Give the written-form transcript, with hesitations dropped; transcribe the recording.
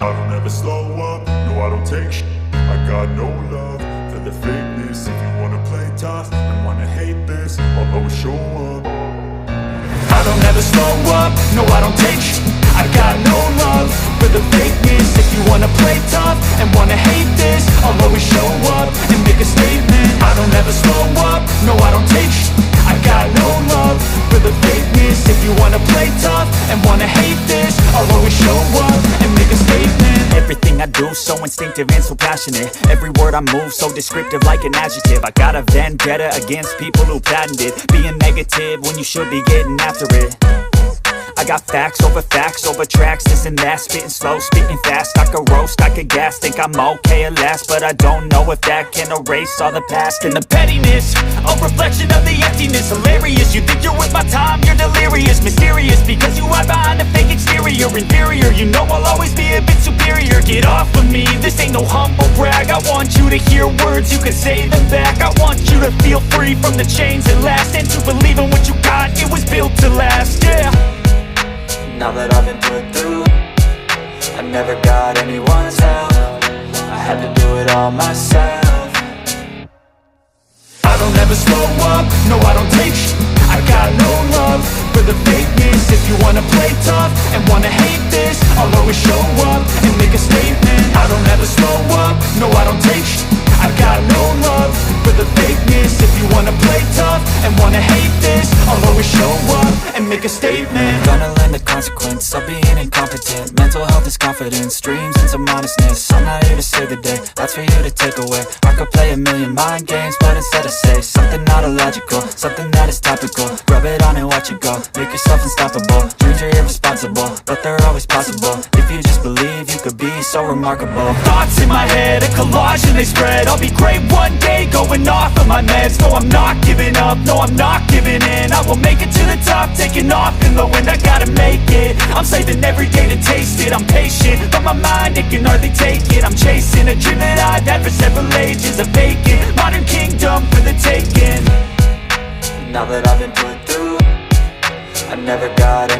I don't ever slow up, no I don't take shit. I got no love for the fakeness. If you wanna play tough and wanna hate this, I'll always show up. I don't ever slow up, no I don't take shit. I got no love for the fakeness. If you wanna play tough and wanna hate this, I'll always show up and make a statement. I don't ever slow up, no I don't take shit. I got no love for the fakeness. If you wanna play tough and wanna hate this, I'll always show up and make a statement. Everything I do so instinctive and so passionate. Every word I move so descriptive like an adjective. I got a vendetta against people who patented being negative when you should be getting after it. I got facts over tracks, this and that. Spitting slow, spitting fast, I could roast, I could gas. Think I'm okay at last, but I don't know if that can erase all the past. And the pettiness, a reflection of the emptiness. Hilarious, you think you're with my time, you're delirious. Mysterious, because you hide behind a fake exterior. Inferior, you know I'll always be a bit superior. Get off of me, this ain't no humble brag. I want you to hear words, you can say them back. I want you to feel free from the chains that last, and to believe in what you got, it was built to last, yeah. Now that I've been put through, I never got anyone's help. I had to do it all myself. I don't ever slow up, no I don't take shit. I got no love for the fakeness. If you wanna play tough and wanna hate this, I'll always show up and make a statement. I don't ever slow up, no I don't take shit. I got no love for the fakeness. If you wanna play tough and wanna hate this, I'll always show up and make a statement. Gonna learn the consequence of being incompetent. Mental health is confidence, dreams and some honestness. I'm not here to save the day, that's for you to take away. I could play a million mind games, but instead I say something not illogical, something that is topical. Rub it on and watch it go, make yourself unstoppable. Dreams are irresponsible, but they're always possible. If you just believe, you could be so remarkable. Thoughts in my head, a collage and they spread. I'll be great one day, going off of my meds. No, I'm not giving up, no, I'm not giving in. I will make it to the top, taking off in the wind. I gotta make it, I'm saving every day to taste it. I'm patient, but my mind, it can hardly take it. I'm chasing a dream that I've had for several ages. A vacant, modern kingdom for the taking. Now that I've been put through, I never got